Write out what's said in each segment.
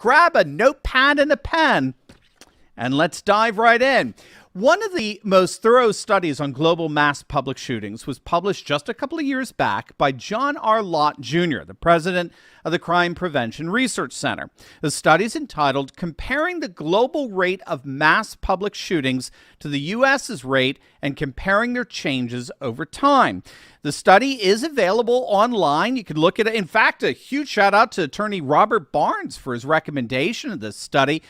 grab a notepad and a pen, and let's dive right in. One of the most thorough studies on global mass public shootings was published just a couple of years back by John R. Lott Jr., the president of the Crime Prevention Research Center. The study is entitled Comparing the Global Rate of Mass Public Shootings to the U.S.'s rate and Comparing Their Changes Over Time. The study is available online. You can look at it. In fact, a huge shout out to attorney Robert Barnes for his recommendation of this study.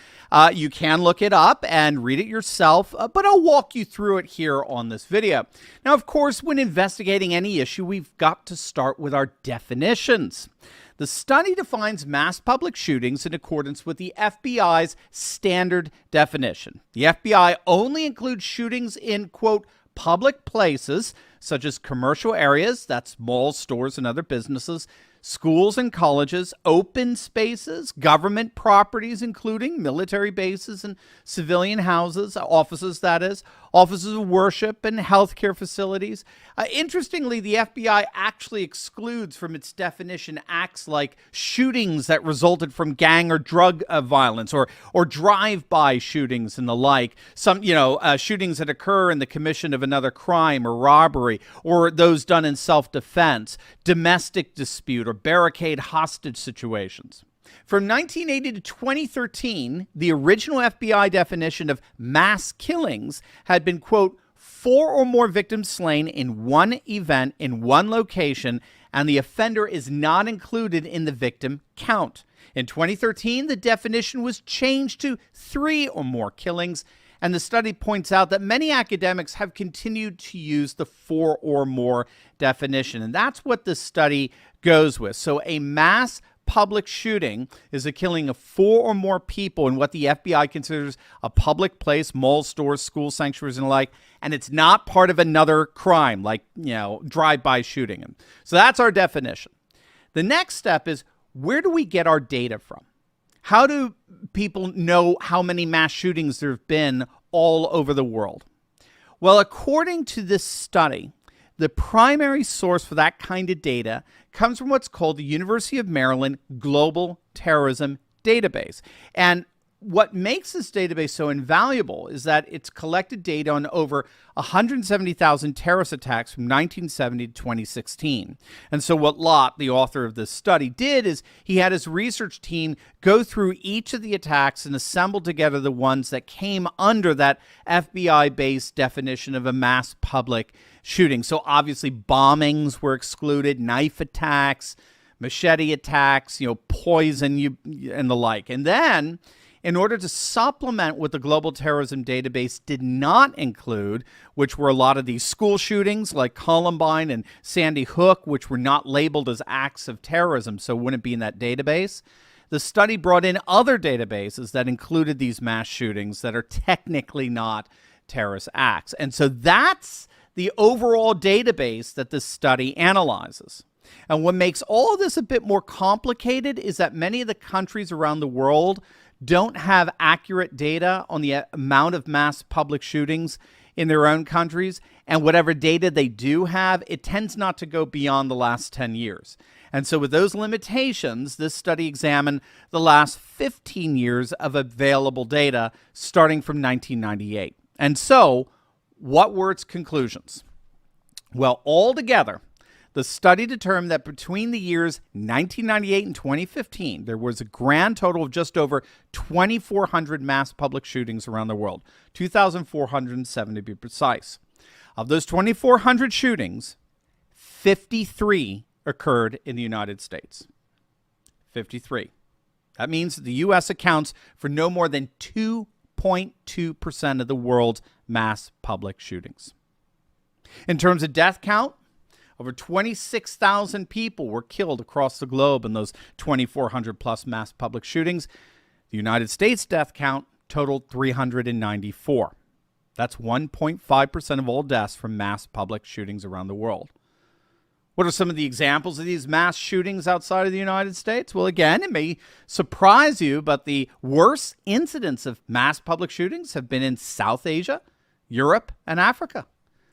You can look it up and read it yourself, but I'll walk you through it here on this video. Now, of course, when investigating any issue, we've got to start with our definitions. The study defines mass public shootings in accordance with the FBI's standard definition. The FBI only includes shootings in, quote, public places, such as commercial areas, that's malls, stores, and other businesses, schools and colleges, open spaces, government properties, including military bases and civilian houses, offices, that is, offices of worship and healthcare facilities. Interestingly, the FBI actually excludes from its definition acts like shootings that resulted from gang or drug violence or drive-by shootings and the like. Some, shootings that occur in the commission of another crime or robbery, or those done in self-defense, domestic dispute, or barricade hostage situations. From 1980 to 2013, the original FBI definition of mass killings had been, quote, 4 or more victims slain in one event in one location, and the offender is not included in the victim count. In 2013, the definition was changed to 3 or more killings, and the study points out that many academics have continued to use the 4 or more definition, and that's what this study goes with. So a mass public shooting is a killing of 4 or more people in what the FBI considers a public place, malls, stores, school sanctuaries, and the like, and it's not part of another crime like, drive-by shooting. So that's our definition. The next step is, where do we get our data from? How do people know how many mass shootings there have been all over the world? Well, according to this study, the primary source for that kind of data comes from what's called the University of Maryland Global Terrorism Database. And what makes this database so invaluable is that it's collected data on over 170,000 terrorist attacks from 1970 to 2016. And so what Lott, the author of this study, did is he had his research team go through each of the attacks and assemble together the ones that came under that FBI-based definition of a mass public shooting. So obviously bombings were excluded, knife attacks, machete attacks, poison and the like. And then, in order to supplement what the Global Terrorism Database did not include, which were a lot of these school shootings like Columbine and Sandy Hook, which were not labeled as acts of terrorism, so wouldn't be in that database, the study brought in other databases that included these mass shootings that are technically not terrorist acts. And so that's the overall database that this study analyzes. And what makes all of this a bit more complicated is that many of the countries around the world don't have accurate data on the amount of mass public shootings in their own countries. And whatever data they do have, it tends not to go beyond the last 10 years. And so with those limitations, this study examined the last 15 years of available data starting from 1998. And so what were its conclusions? Well, altogether, the study determined that between the years 1998 and 2015, there was a grand total of just over 2,400 mass public shootings around the world, 2,407 to be precise. Of those 2,400 shootings, 53 occurred in the United States. 53. That means the U.S. accounts for no more than 2.2% of the world's mass public shootings. In terms of death count, over 26,000 people were killed across the globe in those 2,400 plus mass public shootings. The United States death count totaled 394. That's 1.5% of all deaths from mass public shootings around the world. What are some of the examples of these mass shootings outside of the United States? Well, again, it may surprise you, but the worst incidents of mass public shootings have been in South Asia, Europe, and Africa.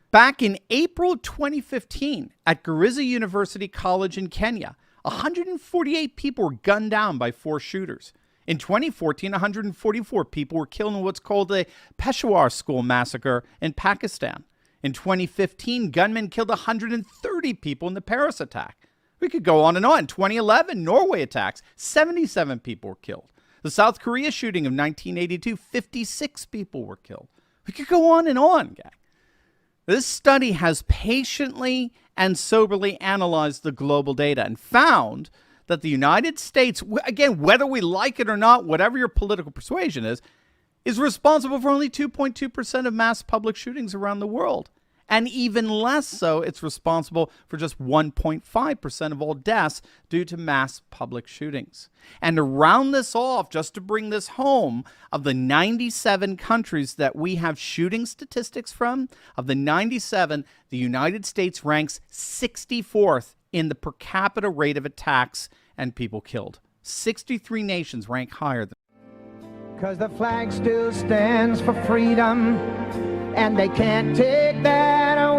Back in April 2015, at Garissa University College in Kenya, 148 people were gunned down by 4 shooters. In 2014, 144 people were killed in what's called the Peshawar school massacre in Pakistan. In 2015, gunmen killed 130 people in the Paris attack. We could go on and on. 2011, Norway attacks, 77 people were killed. The South Korea shooting of 1982, 56 people were killed. We could go on and on, gang. This study has patiently and soberly analyzed the global data and found that the United States, again, whether we like it or not, whatever your political persuasion is responsible for only 2.2% of mass public shootings around the world. And even less so, it's responsible for just 1.5% of all deaths due to mass public shootings. And to round this off, just to bring this home, of the 97 countries that we have shooting statistics from, of the 97, the United States ranks 64th in the per capita rate of attacks and people killed. 63 nations rank higher than. 'Cause the flag still stands for freedom, and they can't take that away.